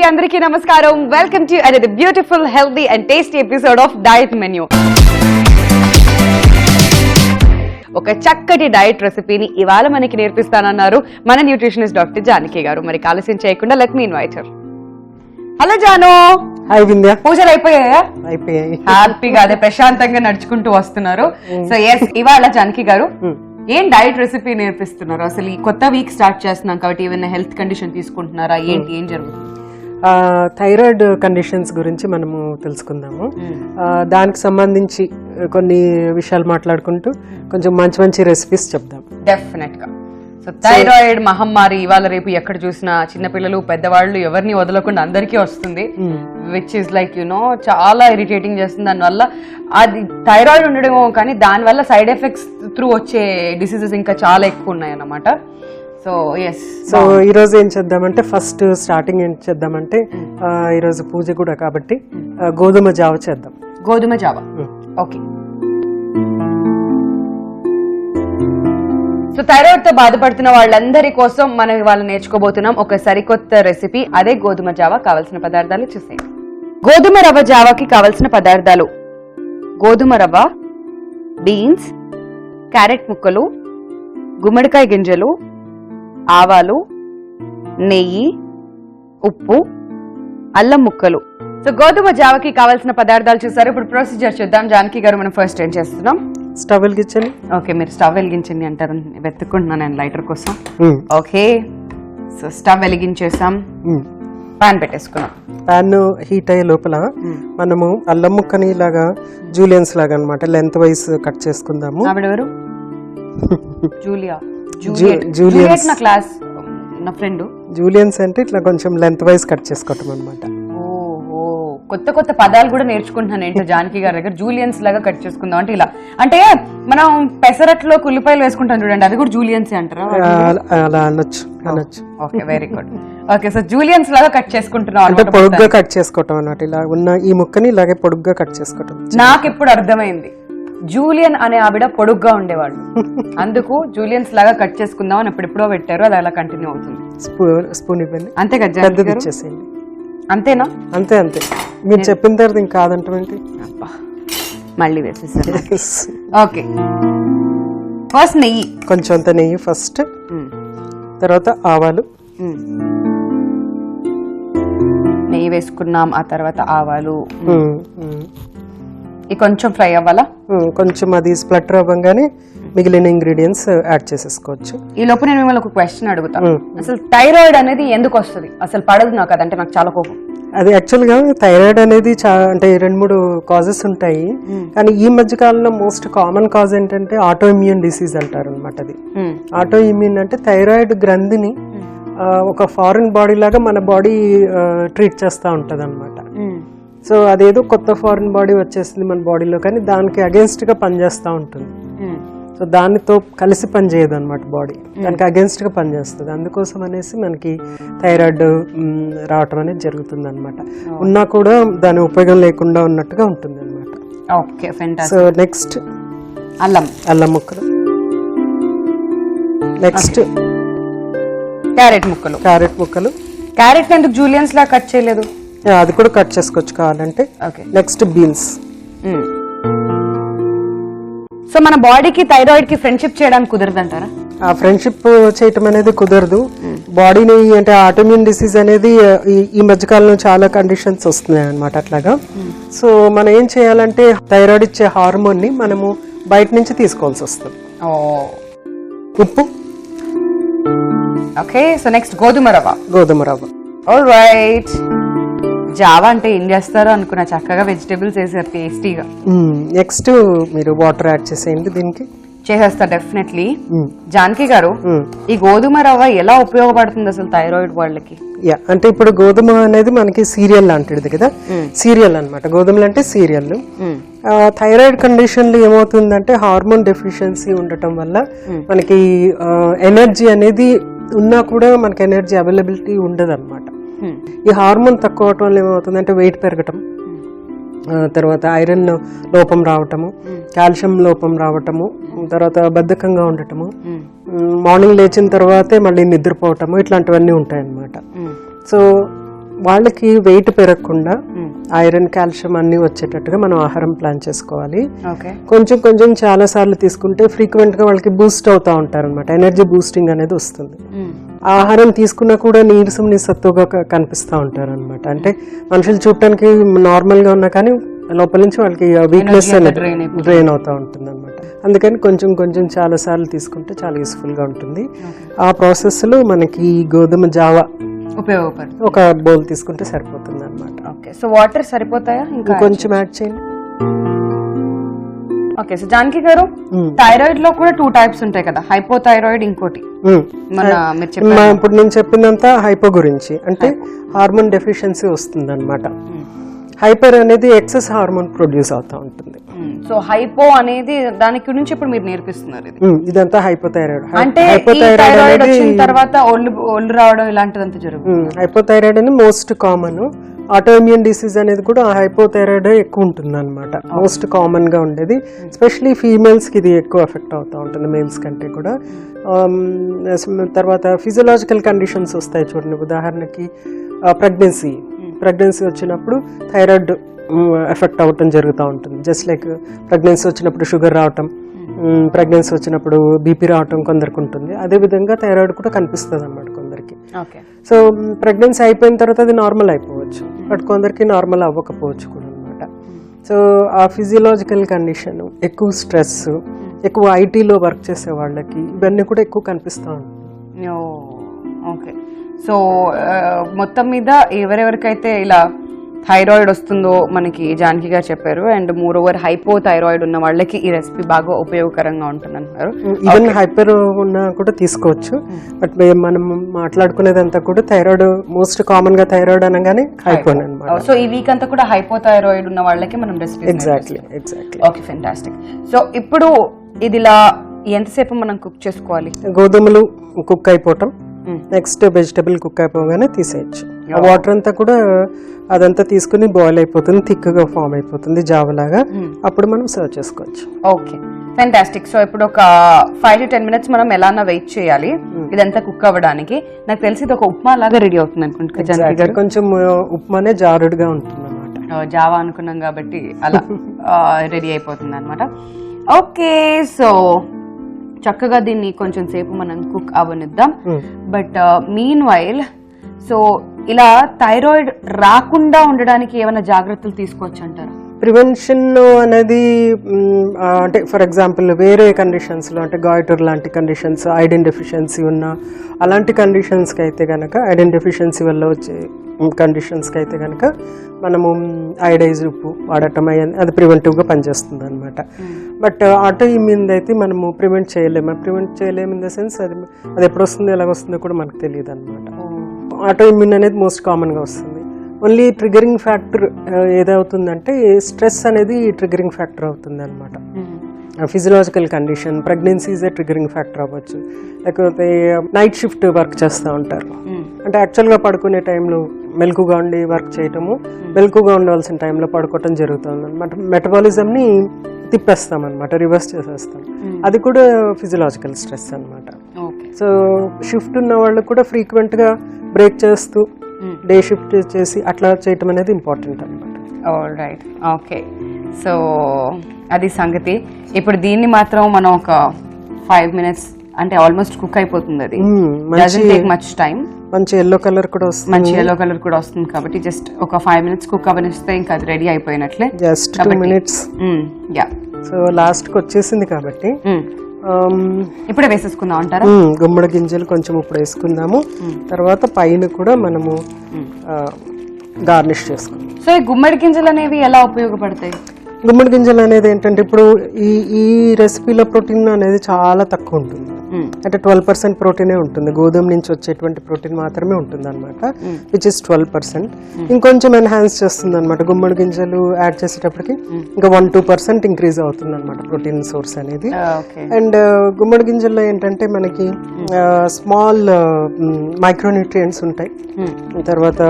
అందరికీ నమస్కారం. Welcome to another beautiful, healthy and tasty episode of Diet Menu. ఒక చక్కటి డైట్ రెసిపీని ఇవాళ మనకి నేర్పిస్తానన్నారు మన న్యూట్రిషనిస్ట్ డాక్టర్ జానకి గారు. మరి ఆలస్యం చేయకుండా let me invite her. Hello Janu. Hi Vindhya. పూజలు అయిపోయాయా? అయిపోయాయి. హ్యాపీగా అదే ప్రశాంతంగా నడుచుకుంటూ వస్తున్నారు. సో ఎస్, ఇవాళ జానకి గారు ఏం డైట్ రెసిపీ నేర్పిస్తున్నారు? అసలు ఈ కొత్త వీక్ స్టార్ట్ చేస్తున్నాం కాబట్టి ఏమైనా హెల్త్ కండిషన్ తీసుకుంటున్నారా? ఏంటి, ఏం జరుగుతుంది? థైరాయిడ్ కండిషన్స్ గురించి మనము తెలుసుకుందాము. దానికి సంబంధించి కొన్ని విషయాలు మాట్లాడుకుంటూ కొంచెం మంచి మంచి రెసిపీస్ చెప్దాం. డెఫినెట్ గా. సో థైరాయిడ్ మహమ్మారి ఇవాళ రేపు ఎక్కడ చూసినా చిన్నపిల్లలు పెద్దవాళ్ళు ఎవరిని వదలకుండా అందరికీ వస్తుంది. విచ్ ఇస్ లైక్ యునో చాలా ఇరిటేటింగ్ చేస్తుంది. దానివల్ల అది థైరాయిడ్ ఉండడమో కానీ దానివల్ల సైడ్ ఎఫెక్ట్స్ త్రూ వచ్చే డిసీజెస్ ఇంకా చాలా ఎక్కువ ఉన్నాయి అన్నమాట. సో ఎస్, సో ఈరోజు ఏం చేద్దామంటే ఫస్ట్ స్టార్టింగ్ ఏం చేద్దామంటే ఈరోజు పూజ కూడా కాబట్టి గోధుమ జావ చేద్దాం. గోధుమ జావ, ఓకే. సో థైరాయిడ్ తో బాధపడుతున్న వాళ్ళందరి కోసం మనం ఇవాళ నేర్చుకోబోతున్నాం ఒక సరికొత్త రెసిపీ. అదే గోధుమ జావ. కావలసిన పదార్థాలు చూసేయండి. గోధుమ రవ్వ జావాకి కావలసిన పదార్థాలు: గోధుమ రవ్వ, బీన్స్, క్యారెట్ ముక్కలు, గుమ్మడికాయ గింజలు, ఆవాలు, నెయ్యి, ఉప్పు, అల్లం ముక్కలు. సో గోధుమ జావకి కావాల్సిన పదార్థాలు చూసారు. ఇప్పుడు ప్రొసీజర్ చూద్దాం. జానకి గారు, మనం ఫస్ట్ ఏం చేస్తున్నాం? స్టవ్ వెలిగించండి. ఓకే, మీరు స్టవ్ వెలిగించండి అంటారు. వెతుక్కుంటున్నాను నేను లైటర్ కోసం. ఓకే, సో స్టవ్ వెలిగించేసాం, పాన్ పెట్టేసుకున్నాం. పాన్ హీట్ అయ్యే లోపల మనము అల్లం ముక్కని ఇలాగా జూలియన్స్ లాగా అన్నమాట లెంత్ వైస్ కట్ చేసుకుందాము. ఆవిడెవరు? జూలియా. జూలియట్ నా క్లాస్, నా ఫ్రెండ్. జూలియన్స్ అంటే ఇట్లా కొంచెం లెంత్ వైస్ కట్ చేసుకోవటం అనమాట. ఓహో, కొత్త కొత్త పదాలు కూడా నేర్చుకుంటున్నాను ఏంటో జానకి గారి దగ్గర. జూలియన్స్ లాగా కట్ చేసుకుందాం అంటే ఇలా, అంటే మనం పెసరట్లో ఉల్లిపాయలు వేసుకుంటాం చూడండి, అది కూడా జూలియన్స్ అంటారా? అలా అనొచ్చు. Okay, very good. Okay, so juliennes లాగా కట్ చేసుకుంటున్నాం అంటే పొడుగ్గా కట్ చేసుకోవటం అన్నమాట. ఇలా ఉన్న ఈ ముక్కని ఇలాగే పొడుగ్గా కట్ చేసుకోవటం. నాకు ఇప్పుడు అర్థమైంది, జూలియన్ అనే ఆవిడ పొడుగ్గా ఉండేవాళ్ళు, అందుకు జూలియన్స్ లాగా కట్ చేసుకుందాం అని ఎప్పుడెప్పుడో పెట్టారు. అది అలా కంటిన్యూ అవుతుంది. స్పూన్ ఇవ్వండి. అంతే కదా, పెద్దది ఇచ్చేసేయండి. అంతేనా? అంతే. మీరు చెప్పిన తర్వాత ఇంకా కాదంటే మళ్ళీ వేసేసాను. ఓకే, ఫస్ట్ నెయ్యి, కొంచెం అంత నెయ్యి ఫస్ట్, తర్వాత ఆవాలు. నెయ్యి వేసుకున్నాం, ఆ తర్వాత ఆవాలు. ఇది కొంచెం ఫ్రై అవ్వాలా? కొంచెం అది స్ప్లటర్ అవ్వగానే మిగిలిన ఇంగ్రీడియంట్స్ యాడ్ చేసేసుకోవచ్చు. ఈ లోపు నేను మిమ్మల్ని ఒక క్వశ్చన్ అడుగుతాను. అసలు థైరాయిడ్ అనేది ఎందుకు వస్తుంది? అసలు పడదు నాకు అదంటే, నాకు చాలా కోపం. అది యాక్చువల్ గా థైరాయిడ్ అనేది అంటే 2-3 కాజెస్ ఉంటాయి. కానీ ఈ మధ్య కాలంలో మోస్ట్ కామన్ కాజ్ ఏంటంటే ఆటో ఇమ్యూన్ డిసీజ్ అంటారు అనమాట. అది ఆటో ఇమ్యూన్ అంటే థైరాయిడ్ గ్రంథిని ఒక ఫారిన్ బాడీ లాగా మన బాడీ ట్రీట్ చేస్తూ ఉంటది అనమాట. సో అదేదో కొత్త ఫారిన్ బాడీ వచ్చేసింది మన బాడీలో, కానీ దానికి అగేన్స్ట్ గా పనిచేస్తూ ఉంటుంది. సో దానితో కలిసి పనిచేయదు అనమాట బాడీ, దానికి అగేన్స్ట్ గా పనిచేస్తుంది. అందుకోసం అనేసి మనకి థైరాయిడ్ రావటం అనేది జరుగుతుంది అనమాట. ఉన్నా కూడా దాని ఉపయోగం లేకుండా ఉన్నట్టుగా ఉంటుంది అనమాట. ఓకే, సో నెక్స్ట్ అల్లం ముక్కలు, నెక్స్ట్ క్యారెట్ ముక్కలు. క్యారెట్ ఎందుకు జూలియన్స్ లా కట్ చేయలేదు? అది కూడా కట్ చేసుకోవచ్చు కావాలంటే. Next beans. సో మన బాడీకి థైరాయిడ్ కి ఫ్రెండ్షిప్ చేయడానికి కుదరదు అంటారా? ఆ ఫ్రెండ్షిప్ చేయటం అనేది కుదరదు. బాడీని అంటే ఆటోమ్యూన్ డిసీజ్ అనేది ఈ మధ్యకాలంలో చాలా కండిషన్స్ వస్తున్నాయి అనమాట అట్లాగా. సో మనం ఏం చేయాలంటే థైరాయిడ్ ఇచ్చే హార్మోన్ ని మనము బయట నుంచి తీసుకోవాల్సి వస్తుంది. ఉప్పు. ఓకే, సో నెక్స్ట్ గోధుమ రవ్వ. All right. జావా అంటే ఏం చేస్తారో అనుకున్నా, చక్కగా వెజిటేబుల్స్ వేసారు టేస్టీగా. నెక్స్ట్ మీరు వాటర్ యాడ్ చేసేయండి. దీనికి చేసేస్తా డెఫినెట్లీ. జానకి గారు, ఈ గోధుమ రవ్వ ఎలా ఉపయోగపడుతుంది అసలు థైరాయిడ్ వాళ్ళకి? అంటే ఇప్పుడు గోధుమ అనేది మనకి సీరియల్ లాంటిది కదా, సీరియల్ అన్నమాట. గోధుమలు అంటే సీరియల్. థైరాయిడ్ కండిషన్లు ఏమవుతుందంటే హార్మోన్ డెఫిషియన్సీ ఉండటం వల్ల మనకి ఎనర్జీ అనేది ఉన్నా కూడా మనకి ఎనర్జీ అవైలబిలిటీ ఉండదు అనమాట. ఈ హార్మోన్ తక్కువ అవటం వల్ల ఏమవుతుందంటే వెయిట్ పెరగటం, తర్వాత ఐరన్ లోపం రావటము, కాల్షియం లోపం రావటము, తర్వాత బద్ధకంగా ఉండటము, మార్నింగ్ లేచిన తర్వాతే మళ్ళీ నిద్రపోవటము, ఇట్లాంటివన్నీ ఉంటాయన్నమాట. సో వాళ్ళకి వెయిట్ పెరగకుండా ఐరన్ కాల్షియం అన్ని వచ్చేటట్టుగా మనం ఆహారం ప్లాన్ చేసుకోవాలి. ఓకే. కొంచెం కొంచెం చాలా సార్లు తీసుకుంటే ఫ్రీక్వెంట్ గా వాళ్ళకి బూస్ట్ అవుతా ఉంటారు అనమాట, ఎనర్జీ బూస్టింగ్ అనేది వస్తుంది. ఆహారం తీసుకున్నా కూడా నీరసం నిస్సత్తుగా కనిపిస్తూ ఉంటారు అనమాట. అంటే మనుషులు చూడటానికి నార్మల్ గా ఉన్నా కానీ లోపల నుంచి వాళ్ళకి వీక్నెస్ అనేది డ్రైన్ అవుతూ ఉంటుంది అనమాట. అందుకని కొంచెం కొంచెం చాలా సార్లు తీసుకుంటే చాలా యూస్ఫుల్ గా ఉంటుంది. ఆ ప్రాసెస్ లో మనకి గోధుమ జావా ఉపయోగపడుతుంది. ఒక బౌల్ తీసుకుంటే సరిపోతుంది అనమాట. ఓకే. సో వాటర్ సరిపోతాయా? ఇంకా కొంచెం యాడ్ చేయండి. ఓకే. సో జానకి గారు, థైరాయిడ్ లో కూడా 2 టైప్స్ ఉంటాయి కదా, హైపోథైరాయిడ్, ఇంకోటి ఇప్పుడు నేను చెప్పిందంతా హైపో గురించి, అంటే హార్మోన్ డెఫిషియన్సీ వస్తుంది అనమాట. హైపర్ అనేది ఎక్సెస్ హార్మోన్ ప్రొడ్యూస్ అవుతా ఉంటుంది. సో హైపో అనేది దాని గురించి ఇప్పుడు మీరు నేర్పిస్తున్నారు. ఇదంతా హైపోథైరాయిడ్. అంటే థైరాయిడ్ వచ్చిన తర్వాత ఒళ్ళు రావడం ఇలాంటిదంతా జరుగుతుంది. హైపోథైరాయిడ్ అని most common. Auto immune disease అనేది కూడా హైపోథైరాయిడ్ ఎక్కువ ఉంటుంది అనమాట, మోస్ట్ కామన్ గా ఉండేది. ఎస్పెషలీ ఫీమేల్స్ కి ఇది ఎక్కువ ఎఫెక్ట్ అవుతా ఉంటుంది మేల్స్ కంటే కూడా. తర్వాత ఫిజియలాజికల్ కండిషన్స్ వస్తాయి చూడండి, ఉదాహరణకి ప్రెగ్నెన్సీ వచ్చినప్పుడు థైరాయిడ్ ఎఫెక్ట్ అవ్వటం జరుగుతూ ఉంటుంది. జస్ట్ లైక్ ప్రెగ్నెన్సీ వచ్చినప్పుడు షుగర్ రావటం, ప్రెగ్నెన్సీ వచ్చినప్పుడు బీపీ రావటం కొందరికి ఉంటుంది. అదేవిధంగా థైరాయిడ్ కూడా కనిపిస్తుంది అనమాట కొందరికి. సో ప్రెగ్నెన్సీ అయిపోయిన తర్వాత అది నార్మల్ అయిపోవచ్చు, బట్ కొందరికి నార్మల్ అవ్వకపోవచ్చు కూడా అనమాట. సో ఆ ఫిజియలాజికల్ కండిషన్, ఎక్కువ స్ట్రెస్, ఎక్కువ ఐటీలో వర్క్ చేసే వాళ్ళకి ఇవన్నీ కూడా ఎక్కువ కనిపిస్తూ ఉంటుంది. ఓకే. సో మొత్తం మీద ఎవరెవరికైతే ఇలా థైరాయిడ్ వస్తుందో మనకి జానకి గారు చెప్పారు, and more over hypo thyroid ఉన్న వాళ్ళకి ఈ రెసిపీ బాగా ఉపయోగకరంగా ఉంటుంది అంటున్నారు. ఈవెన్ హైపర్ ఉన్నా కూడా తీసుకోవచ్చు, బట్ మనం మాట్లాడుకునేదంతా కూడా థైరాయిడ్, మోస్ట్ కామన్ గా థైరాయిడ్ అనగానే హైపో అన్నమాట. సో ఈ వీక్ అంతా కూడా హైపో థైరాయిడ్ ఉన్న వాళ్ళకి మనం recipe. Exactly. Okay, fantastic. So ఇప్పుడు ఇది ఇలా ఎంతసేపు మనం కుక్ చేసుకోవాలి? గోధుమలు కుక్ అయిపోవటం, నెక్స్ట్ వెజిటబుల్ కుక్ అయిపోగానే తీసేయచ్చు. వాటర్ అంతా కూడా అదంతా తీసుకుని బాయిల్ అయిపోతుంది, థిక్ గా ఫామ్ అయిపోతుంది జావలాగా. అప్పుడు మనం సర్వ్ చేసుకోవచ్చు. Okay, fantastic. సో ఇప్పుడు ఒక 5 to 10 minutes మనం ఎలానా వెయిట్ చేయాలి ఇదంతా కుక్ అవ్వడానికి? నాకు తెలిసి ఇది ఒక ఉప్మా లాగా రెడీ అవుతుంది అనుకుంటున్నాను. కొంచెం ఉప్మానే జారుడుగా ఉంటుంది అనమాట. జావా అనుకున్నాం కాబట్టి అలా రెడీ అయిపోతుంది అనమాట. ఓకే, సో చక్కగా దీన్ని కొంచెం సేపు మనం కుక్ అవ్వనిద్దాం. బట్ మీన్ వైల్, సో ఇలా థైరాయిడ్ రాకుండా ఉండడానికి ఏమైనా జాగ్రత్తలు తీసుకోవచ్చు అంటారు? ప్రివెన్షన్ అనేది అంటే ఫర్ ఎగ్జాంపుల్ వేరే కండిషన్స్ లో, అంటే గాయిటర్ లాంటి కండిషన్స్, ఐరన్ డెఫిషియన్సీ ఉన్న అలాంటి కండిషన్స్కి అయితే కనుక, ఐరన్ డెఫిషియన్సీ వల్ల వచ్చే కండిషన్స్కి అయితే కనుక మనము ఐడైజ్ ఉప్పు వాడటం అది ప్రివెంటివ్గా పనిచేస్తుంది అనమాట. బట్ ఆటో ఇమ్యూన్ అయితే మనము ప్రివెంట్ చేయలేము ఇన్ ద సెన్స్ అది ఎప్పుడు వస్తుందో ఎలాగొస్తుందో కూడా మనకు తెలియదు అనమాట. ఆటో ఇమ్యూన్ అనేది మోస్ట్ కామన్గా వస్తుంది. ఓన్లీ ట్రిగరింగ్ ఫ్యాక్టర్ ఏదవుతుందంటే స్ట్రెస్ అనేది ట్రిగరింగ్ ఫ్యాక్టర్ అవుతుంది అనమాట. Physiological condition, pregnancy is a triggering factor అవ్వచ్చు. లేకపోతే నైట్ షిఫ్ట్ వర్క్ చేస్తూ ఉంటారు, అంటే యాక్చువల్గా పడుకునే టైంలో మెలకుగా ఉండి వర్క్ చేయటము, మెలకుగా ఉండాల్సిన టైంలో పడుకోవటం జరుగుతుంది అనమాట. మెటబాలిజంని తిప్పేస్తాం అనమాట, రివర్స్ చేసేస్తాం. అది కూడా ఫిజియలాజికల్ స్ట్రెస్ అనమాట. సో షిఫ్ట్ ఉన్న వాళ్ళు కూడా ఫ్రీక్వెంట్గా బ్రేక్ చేస్తూ డే షిఫ్ట్ చేసి అట్లా చేయటం అనేది ఇంపార్టెంట్ అనమాట. Right, okay. సో అది సంగతి. ఇప్పుడు దీన్ని మాత్రం మనం ఒక 5 minutes, అంటే ఆల్మోస్ట్ కుక్ అయిపోతుంది. అది డజంట్ టేక్ మచ్ టైం. మంచి ఎల్లో కలర్ కూడా వస్తుంది కాబట్టి జస్ట్ ఒక 5 minutes కుక్ అవనిస్తే ఇంకా అది రెడీ అయిపోయినట్లే. Just 2 minutes. Yeah. So last కి వచ్చేసింది కాబట్టి ఇప్పుడే వేసేసుకుందాం అంటారా? గుమ్మడి గింజలు కొంచెం ఇప్పుడు వేసుకుందాము, తర్వాత పైన కూడా మనము గార్నిష్ చేసుకుందాం. సో ఈ గుమ్మడి గింజలు అనేవి ఎలా ఉపయోగపడతాయి? గుమ్మడి గింజలు అనేది ఏంటంటే ఇప్పుడు ఈ రెసిపీలో ప్రోటీన్ అనేది చాలా తక్కువ ఉంటుంది, అంటే 12% ప్రోటీనే ఉంటుంది. గోధుమ నుంచి వచ్చేటువంటి ప్రోటీన్ మాత్రమే ఉంటుంది అనమాట, విచ్ ఇస్ 12%. ఇంకొంచెం ఎన్హాన్స్ చేస్తుంది అనమాట గుమ్మడి గింజలు యాడ్ చేసేటప్పటికి, ఇంకా 1-2% ఇంక్రీజ్ అవుతుంది అనమాట ప్రోటీన్ సోర్స్ అనేది. అండ్ గుమ్మడి గింజల్లో ఏంటంటే మనకి స్మాల్ మైక్రోన్యూట్రియంట్స్ ఉంటాయి, తర్వాత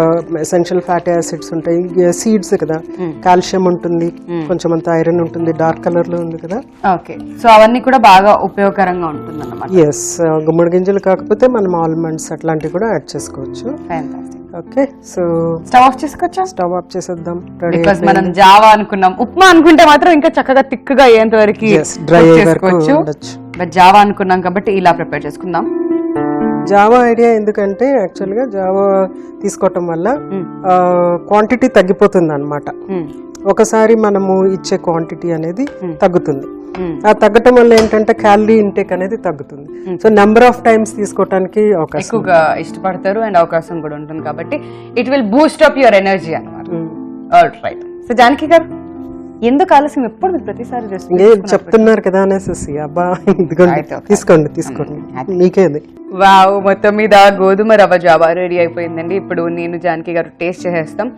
ఎసెన్షియల్ ఫ్యాటీ యాసిడ్స్ ఉంటాయి, సీడ్స్ కదా, కాల్షియం ఉంటుంది, కొంచెం అంత ఐరన్ ఉంటుంది, డార్క్ కలర్ లో ఉంది కదా. ఓకే, సో అవన్నీ కూడా బాగా ఉపయోగకరంగా ఉంటుంది అన్నమాట. ఎస్, గుమ్మడి గింజలు కాకపోతే మనం ఆల్మండ్స్ అట్లాంటివి కూడా యాడ్ చేసుకోవచ్చు. ఓకే, సో స్టవ్ ఆఫ్ చేసుకోవచ్చా? స్టవ్ ఆఫ్ చేసేద్దాం. రెడీ బికాస్ మనం జావా అనుకున్నాం, ఉప్మా అనుకుంటే మాత్రం ఇంకా చక్కగా తిక్కుగా అయ్యేంత వరకు డ్రై చేసుకోవచ్చు. ఉండొచ్చు. బట్ జావా అనుకున్నాం కాబట్టి ఇలా ప్రిపేర్ చేసుకుందాం. జావా ఐడియా ఎందుకంటే యాక్చువల్గా జావా తీసుకోవటం వల్ల క్వాంటిటీ తగ్గిపోతుంది అనమాట. ఒకసారి మనము ఇచ్చే క్వాంటిటీ అనేది తగ్గుతుంది. ఆ తగ్గటం వల్ల ఏంటంటే క్యాలరీ ఇంటేక్ అనేది తగ్గుతుంది. సో నెంబర్ ఆఫ్ టైమ్స్ తీసుకోవడానికి అవకాశం ఎక్కువగా ఇష్టపడతారు అండ్ అవకాశం కూడా ఉంటుంది కాబట్టి it will boost up your energy అన్నమాట. All right. So Janaki garu, ఎందుకు ఆలస్యం? ఎప్పుడు మీరు ప్రతిసారి చెప్తున్నారు కదా అనేసి అబ్బా ఇదిగోండి తీసుకోండి మీకేది. వావ్, మొత్తం మీద గోధుమ రవ్వ జావా రెడీ అయిపోయిందండి. ఇప్పుడు నేను జానకి గారు టేస్ట్ చేసేస్తాం.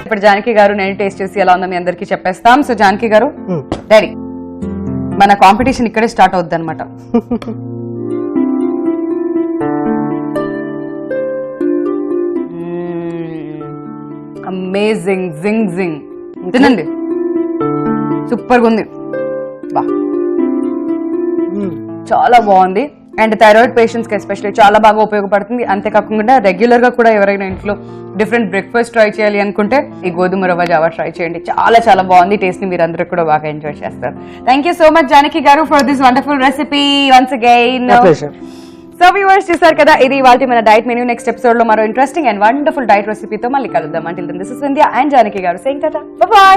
ఇప్పుడు జానకి గారు నేను టేస్ట్ చేసి ఎలా ఉందో మీ అందరికి చెప్పేస్తాం. సో జానకి గారు డాడీ, మన కాంపిటీషన్ ఇక్కడే స్టార్ట్ అవుద్ది అనమాట. అమేజింగ్, జింగ్ జింగ్. తినండి, సూపర్ గా ఉంది. బా, చాలా బాగుంది. అండ్ థైరాయిడ్ పేషెంట్స్ కి ఎస్పెషల్లీ చాలా బాగా ఉపయోగపడుతుంది. అంతేకాకుండా రెగ్యులర్ గా కూడా ఎవరైనా ఇంట్లో డిఫరెంట్ బ్రేక్ఫాస్ట్ ట్రై చేయాలి అనుకుంటే ఈ గోధుమ రవ్వ జావా ట్రై చేయండి. చాలా చాలా బాగుంది. టేస్ట్ ని మీరు అందరూ కూడా బాగా ఎంజాయ్ చేస్తారు. Thank you so much Janaki garu for this wonderful recipe once again. So viewers, చూసారు కదా, ఇది ఇవాల్టి మన డైట్ మెనూ. నెక్స్ట్ ఎపిసోడ్ లో మరో ఇంట్రెస్టింగ్ అండ్ వండర్ఫుల్ డైట్ రెసిపీతో మళ్ళీ కలుద్దాం. Until then this is Vindhya and Janaki garu saying Tata, by by.